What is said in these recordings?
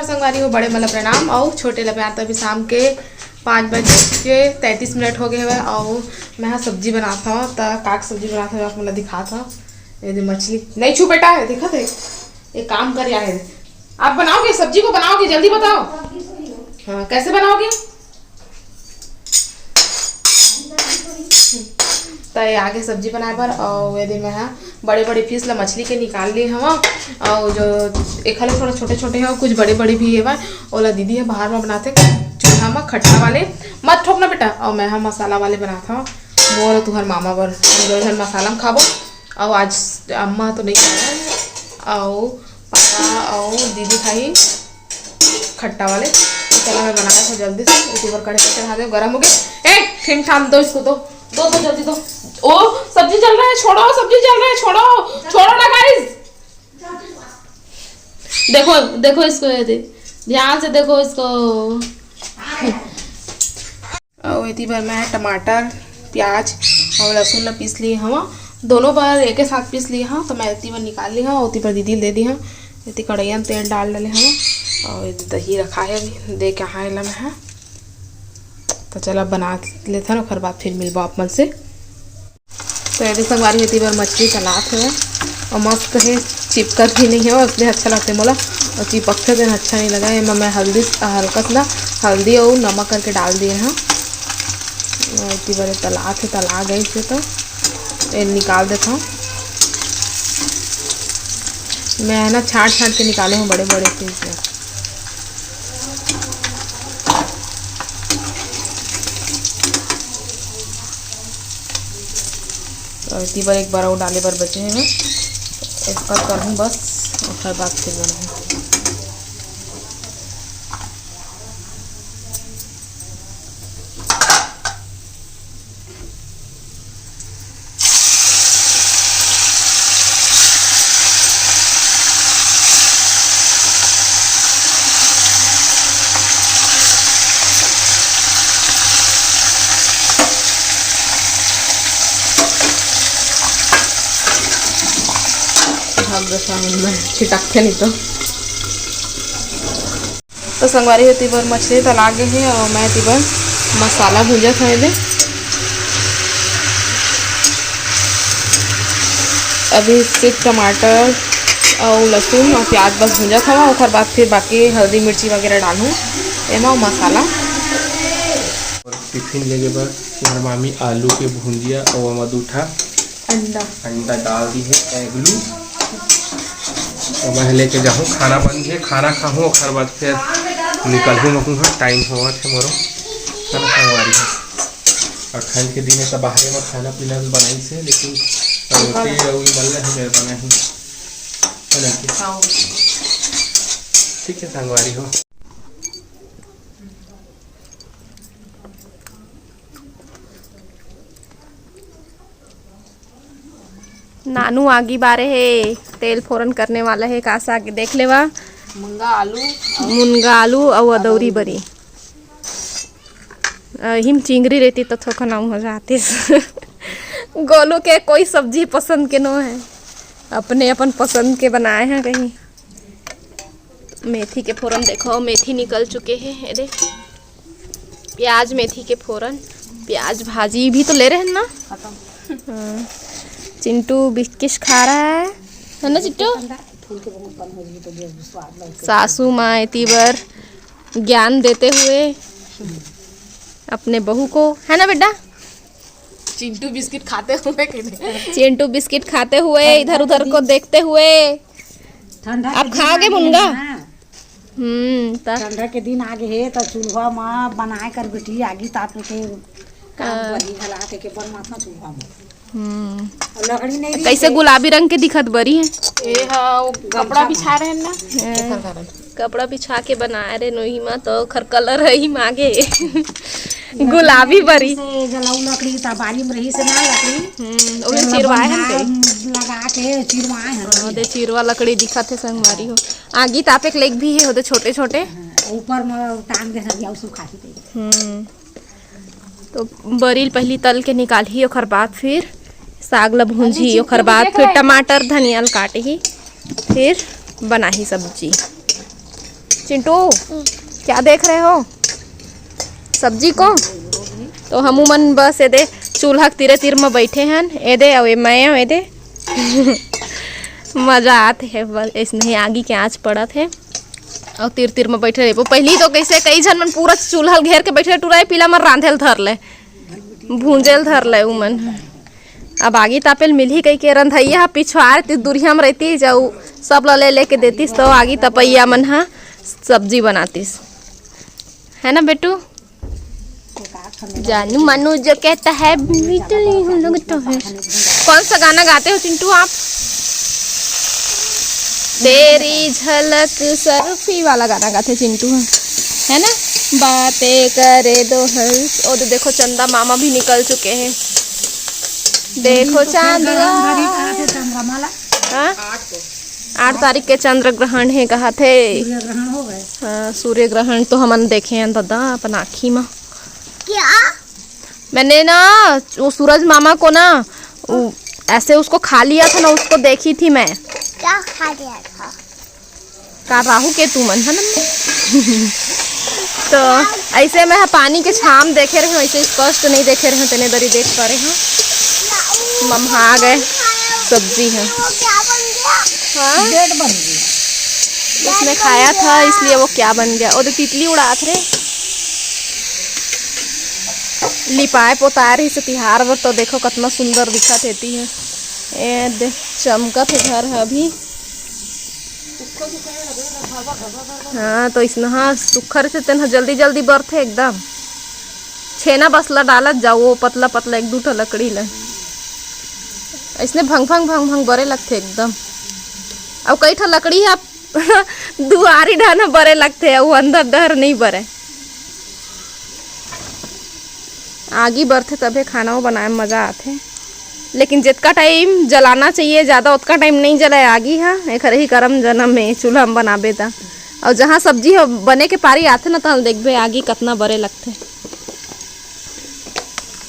संगवारी हो बड़े मतलब प्रणाम और छोटे ला प्यार। तो अभी शाम के 5:33 हो गए हुए और मैं सब्जी बनाता हूँ। तो काक सब्जी बनाता हूँ आपको दिखाता हूँ। ये मछली नहीं छू बेटा है दिखा थे एक काम कर है आप बनाओगे सब्जी को बनाओगे जल्दी बताओ। हाँ कैसे बनाओगे? तो आगे सब्जी बनाए पर और यदि मैं बड़े बड़े पीस ला मछली के निकाल लिए हम और जो एक हले थोड़ा छोटे छोटे हैं कुछ बड़े बड़े भी है ओला दीदी है बाहर में बनाते चूल्हा में खट्टा वाले मत ठोकना बेटा। और मैं मसाला वाले बनाता हूँ मोर तुहर मामा बर हम मसाला में खाबो। और आज अम्मा तो नहीं खाया और पापा और दीदी खाई खट्टा वाले। तो चला मैं बनाया था जल्दी से इसी बार कढ़ाई चढ़ा दे गर्म हो गए। ठीक ठाक दो इसको दो जल्दी दो। ओ सब्जी चल रहा है छोड़ो सब्जी चल रहा है छोड़ो ना गाइस। देखो इसको ध्यान से देखो इसको। और इतनी बार मैं टमाटर प्याज और लहसुन ला पीस लिए हम दोनों बार एक साथ पीस लिए हाँ। तो मैं इतनी बार निकाल ली हाँ उतनी बार दीदी दे दी हाँ। इतनी कढ़ैया में तेल डाल डाले हम और दही रखा है अभी दे के हाँ मैं है। तो चलो बना लेते हैं फिर बाद फिर मिलबो आप मन से। तो यदि संगवारी इतनी बार मछली चलाते हैं और मस्त है चिपकत भी नहीं है इसलिए अच्छा लगता है मोला। और चिपकते दिन अच्छा नहीं लगा है मैं हल्दी हल्का सा हल्दी और नमक करके डाल दिए हैं। इतनी बार तला गई से तो निकाल देता हूँ मैं ना छाट के निकाले हूँ बड़े बड़े पीस में। और इतनी बार एक बार और डाले बार बचे हैं मैं इसका करूँ बस और फिर बाद फिर बनाऊँ। छिटकते नहीं तो संगवारी होती बार मछली तला गए हैं और मैं ती बार मसाला भूंजा था इधर। अभी सिर्फ टमाटर और लहसुन और प्याज बस भूंजा था और बाद फिर बाकी हल्दी मिर्ची वगैरह डालूँ एमा मसाला। और टिफिन लेके बाद तुम्हार मामी आलू के भुंजिया और मधुठा अंडा डाल दी है एगलू और मैं लेके जाऊँ खाना बन गया खाना खाऊँ और बाद फिर निकलूँ मकूँ टाइम हुआ थे मोरो खाना संगवारी है। और ठंड के दिन तो बाहर में खाना पीना बनाई से लेकिन रोटी रही मल है मेरे बना ही ठीक है संगवारी हो। नानू आगी बारे है तेल फोरन करने वाला है कासा आगे देख लेवा मुनगा आलू और अदौरी बरी हिम चिंगरी रहती तो थोड़ा नाम हो जाते गोलू के कोई सब्जी पसंद के नो है अपने अपन पसंद के बनाए हैं कहीं। मेथी के फोरन देखो मेथी निकल चुके हैं अरे प्याज मेथी के फोरन प्याज भाजी भी तो ले रहे हैं ना। हाँ चिंटू बिस्किट खा रहा है ना चिंटू। सासू माँ तीबर ज्ञान देते हुए अपने बहू को है ना बेटा। चिंटू बिस्किट खाते हुए इधर उधर को देखते हुए आप खाओगे मुनगा। ठंडा के दिन आगे है तो चूल्हा में बनाए कर बेटी आगी ताप के हला के बनवाना चूल्हा में लकड़ी नहीं कैसे गुलाबी रंग के दिखत बरी है ये हाँ कपड़ा बिछा रहे हैं ना कपड़ा बिछा के बना रहे नोही में तो खर कलर है ही मांगे गुलाबी बरी से जलाऊ लकड़ी बारी में रही से ना लकड़ी ओमे चिरवाए हैं लगा के चिरवाए हैं ओदे चिरवा लकड़ी दिखत है संगवारी हो आगी तापे के लेक भी है ओदे छोटे छोटे ऊपर में टांग दे सब सब खाती थे। तो बरील पहली तल के निकाली ओखर बाद फिर साग ला भूंजी ओखर बाद फिर टमाटर धनिया काटी फिर बनाही सब्जी। चिंटू क्या देख रहे हो? सब्जी को? तो हम मन बस एदे चूल्हा के तीरे तीर में बैठे हैं एदे और मैं एदे मजा आते है बस इसमें आगी के आँच पड़त है और तीर तीर में बैठे रहे। पहली तो कैसे कई जन मन पूरा चूल्हा घेर के बैठे टुराए पीला मन रांधेल धर ले भूंजेल धर ले उमन। अब आगी तापेल मिली कई के रंधैया पिछवाड़ ती दुरिया में रहती जाऊ सब ले लेके देतीस तो आगी तपैया मन हा सब्जी बनातीस है ना बेटू। जानू मानू जो कहता है हम लोग तो है। कौन सा गाना गाते हो चिंटू आप? तेरी झलक सरफी वाला गाना गाते चिंटू है ना। बातें करे दो हंस। और देखो चंदा मामा भी निकल चुके हैं। देखो चांदला 8 तारीख के चंद्र ग्रहण है कहा थे। हाँ सूर्य ग्रहण तो हमन देखे हैं दादा अपन आँखी में। क्या मैंने ना वो सूरज मामा को ना ऐसे उसको खा लिया था ना उसको देखी थी मैं। क्या खा लिया था? का राहु केतु मन है ना। तो ऐसे में पानी के छाम देखे रहे ऐसे स्पष्ट नहीं देखे रहे तेने दरी देख पा रहे हैं। मम्मा आ गए सब्जी है। क्या बन गया? हाँ डेट बन गई। उसने खाया था इसलिए वो क्या बन गया। और तितली उड़ात रहे लिपाए पोताए रही से तिहार वर तो देखो कितना सुंदर दिखत रहती है। ए देख चमकत है घर है अभी। हाँ तो इसमें हाँ सुखर से तेन जल्दी जल्दी बरथे एकदम। छेना बसला डालत जाओ पतला पतला 1-2 ठो लकड़ी ले इसने भंग भंग बरे लगते एकदम। अब कई ठो लकड़ी आप दुआरी ढाना बरे लगते है वो अंदर डर नहीं बरे। आगी बरथे तभी खाना बनाए में मज़ा आते। लेकिन जितना टाइम जलाना चाहिए ज़्यादा उतना टाइम नहीं जलाए आगी है एक ही करम जन्म में चूल्हा में बनाबे था। और जहाँ सब्जी बने के पारी आते ना तो देखबे आगी कितना बड़े लगते।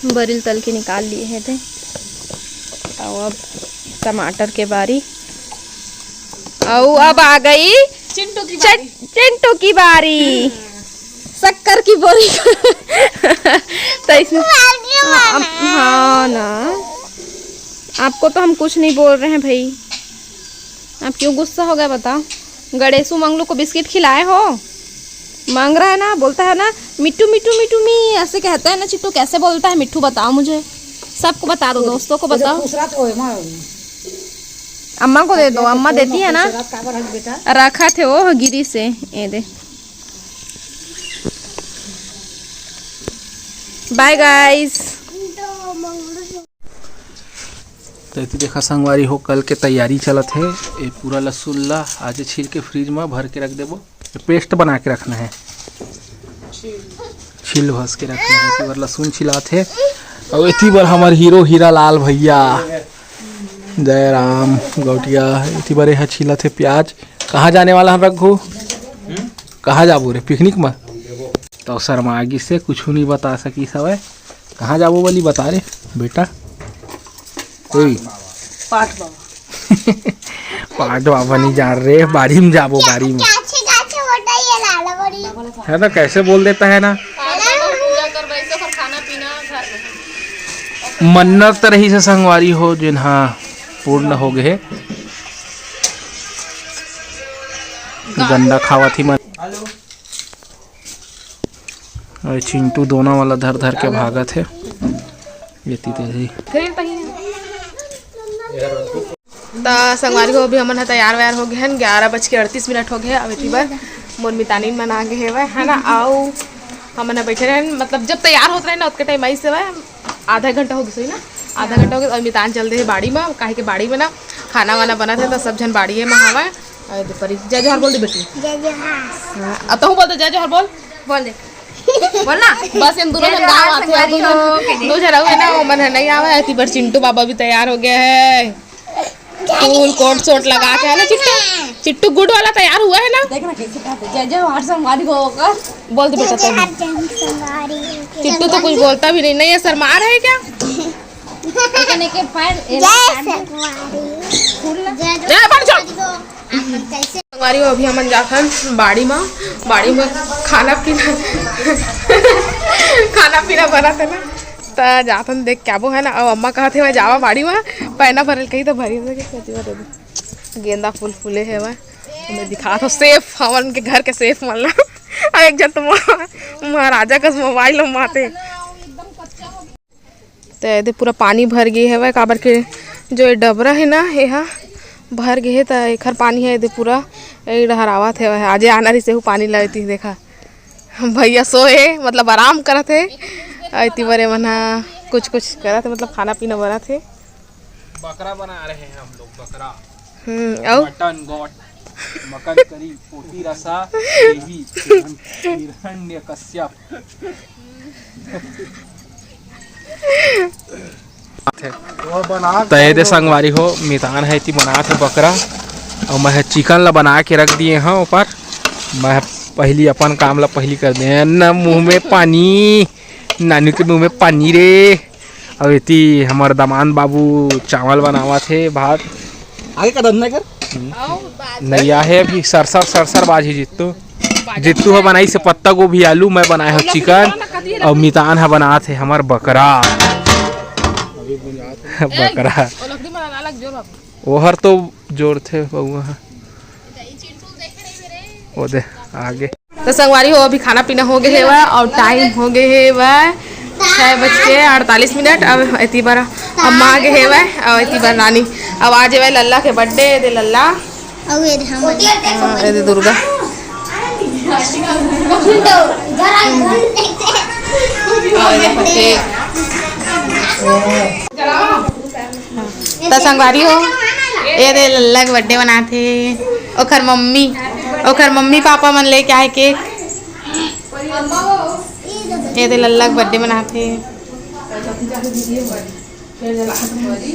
बरिल तल के निकाल लिए है थे। और अब टमाटर के बारी और अब आ गई चिंटू की बारी शक्कर की बोरी। तो इसमें हाँ ना आपको तो हम कुछ नहीं बोल रहे हैं भाई। आप क्यों गुस्सा हो गए बताओ? गणेशु मंगलू को बिस्किट खिलाए हो? मांग रहा है ना बोलता है ना मिट्टू मिट्टू मिट्टू मी ऐसे कहता है ना। चिट्टू कैसे बोलता है मिट्टू बताओ मुझे। सबको बता दो दोस्तों को बताओ। अम्मा को दे दो अम्मा देती है ना। रखा थे वो गिरी से ये दे। Bye guys. तो देखा संगवारी हो कल के तैयारी चलत है। ये पूरा लहसुन ला आज छील के फ्रिज में भर के रख देबो। पेस्ट बना के रखना है छील भस के रखना है। इसी बार लहसुन छिलात है। और इसी बार हमार हीरो हीरा लाल भैया जय राम गौटिया इसी बार यह छिला थे प्याज। कहाँ जाने वाला है रघु? कहाँ जाबो रे पिकनिक में? तो शर्मागी से कुछ नहीं बता सकी सब। कहाँ जाबो वाली बता रे बेटा। पाठ बाबा पाठ बाबा नहीं जा रहे बाड़ी में जाबो बाड़ी में है ना। कैसे बोल देता है ना। मन्नत रही से संगवारी हो जिन हाँ पूर्ण हो गए। गंदा खावा थी मन। और चिंटू दोनों वाला धर धर के भागा थे। ये तो संगवारी को अभी हमन तैयार व्यार हो गए हैं। 11:38 हो गए। अब इतनी बार मोर मितानी मन आ गए है ना। आओ हमन बैठे रहे मतलब जब तैयार होते रहे ना उतने टाइम आई से आधा घंटा हो गया ना। आधा घंटा हो गया और मितान चल रहे बाड़ी में काहे के बाड़ी में ना खाना वाना बना थे तो सब जन बाड़ी में हवा। जय जोहर बोल दे बेटी। अब तो बोलते जय जोहर बोल दे बोलना बस हम दोनों जन गाँव आते हैं। दो जन है ना वो मन नहीं आवा। इतनी बार चिंटू बाबा भी तैयार हो गया है फूल कोट सोट लगा के है ना। चिट्टू गुड वाला तैयार हुआ है ना। देखना कैसे कहते जय जय हमारे संगवारी को होकर बोल दे बेटा तब। चिट्टू तो कुछ बोलता भी नहीं है शर्मा रहा है क्या? कैसे हमारी अभी हम जाथन बाड़ी में खाना पीना बना थे ना तो जाथन देख क्या वो है ना। और अम्मा कहते वह जावा बाड़ी में पैना भरल कही तो भरी गेंदा फूल फूले है वह मैं दिखा था सेफ हवन के घर के सेफ मान ला। और एक जन तो महाराजा का मोबाइल माते तो ये पूरा पानी भर गई है वह काबर के जो ये डबरा है ना यहाँ भर गए है तो एखर पानी है पूरा डहरावत है। आज आना रही से पानी लगती देखा भैया सोए मतलब आराम करत है इतनी बड़े मना कुछ करत है मतलब खाना पीना बना थे। बकरा बना रहे हैं हम लोग बकरा और मटन गोट मकन करी पोती रसा देवी हिरण्य कश्यप तय दे संगवारी हो मितान है ती बना थे बकरा और मैं चिकन ला बना के रख दिए हैं ऊपर। मैं पहली अपन काम ला पहली कर दे न मुंह में पानी नानी के मुंह में पानी रे। और इति हमार दमान बाबू चावल बनावा थे भात आगे कदम नहीं कर नैया है अभी सरसर बाजी जित्तू है बनाई से पत्ता गोभी आलू मैं बनाया हूँ चिकन और मितान है बना थे हमार बकरा ओहर तो जोर थे बउआ वो दे आगे तो संगवारी हो अभी खाना पीना हो गए है वह और टाइम हो गए है वह 6:48। अब इतनी बार अम्मा आ गए है वह और इतनी बार नानी अब आज है लल्ला के बर्थडे दे लल्ला दे दुर्गा तो संगवारी हो ये दे लल्ला के बर्थडे बनाते ओखर मम्मी पापा मन लेके आए केक ये दे लल्ला के बर्थडे बनाते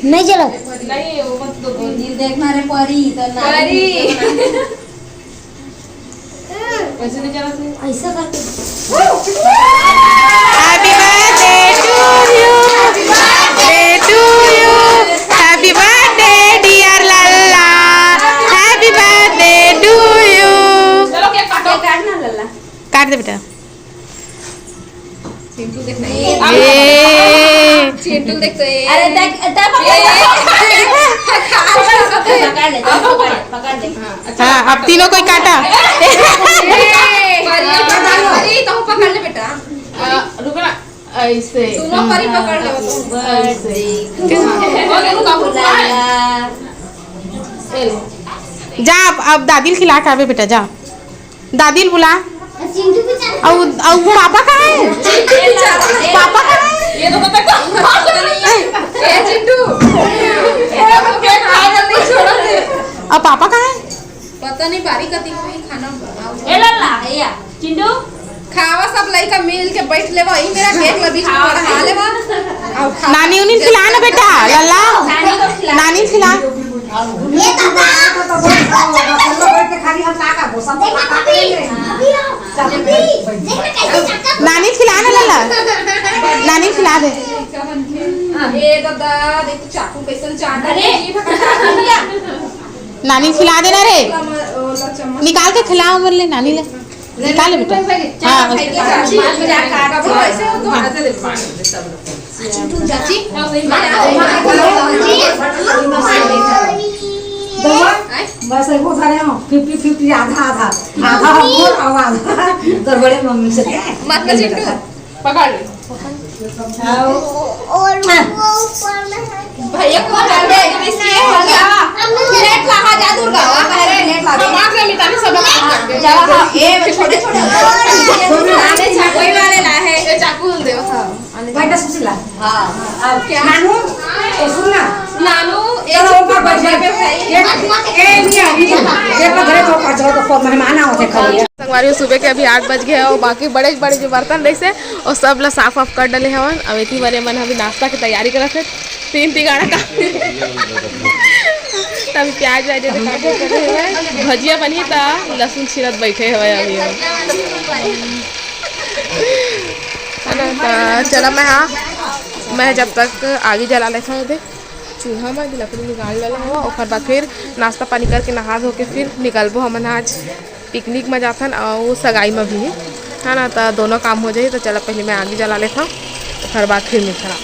नहीं चलो देखना रे परी तो ऐसा करके happy birthday to you happy birthday dear लल्ला हैप्पी बर्थडे टू यू। चलो केक काटो काटना लल्ला काट दे बेटा चिंटू देखना ये चिंटू देख तो अरे देख पकड़ ले हाँ अब तीनों कोई काटा तो पकड़ ले बेटा रुको ना ऐसे दोनों परी पकड़ ले जा अब दादिल खिला के आवे बेटा जा दादिल बुला और पापा कहाँ है पापा कहाँ है ये तो पता नहीं चिंटू और पापा कहाँ है पता नहीं बारी कती हुई खाना ए लल्ला या चिंटू खावा सब लइका मिल के बैठ लेवा ई मेरा केक ला बीच में बढ़ा लेवा और नानी उन्हीं खिला ना बेटा लल्ला नानी खिला ये दादा बैठ के खाली हम काका बोसा नानी खिला ना लल्ला नानी खिला दे ये दादा देख चाकू कैसे चाट अरे नानी खिला देना रे निकाल के खिलाओ बोले नानी ले निकाल ले बेटा हाँ बस वो सारे हम 50-50 आधा हमको आवाज तो बड़े मम्मी से मत ना चिंटू पकड़ ले और वो ऊपर में है भैया को डाल दे इसलिए हो गया लेट लगा जा दुर्गा अरे लेट लगा मार ले मितानी सब कर दे जा ये छोटे आने चाकू वाले ला है ये चाकू दे हां बेटा सुशीला हां अब क्या नानू तो सुनना नानू चलो ऊपर बैठ जा ए नहीं अभी ये घरे तो का जो तो मेहमान आते खाली संगवारी सुबह के अभी 8 बज गए और बाकी बड़े जो बर्तन रहे से और सब ला साफ कर डले हवन अब इतनी बारे मन अभी नाश्ता की तैयारी करत है 3 तिगाड़ा का तब प्याज वाज काटे करे है भजिया बनी ता लहसुन छिलत बैठे है अभी है ना चला मैं जब तक आगे जला लेता हूँ चूल्हा में लकड़ी निकाल डाले हुआ और बाद फिर नाश्ता पानी करके नहा धो के फिर निकलबो हमन आज पिकनिक में जाथन और सगाई में भी है ना। तो दोनों काम हो जाए तो चलो पहले मैं आगे जला लेता हूँ तो फिर बाद फिर मिलता।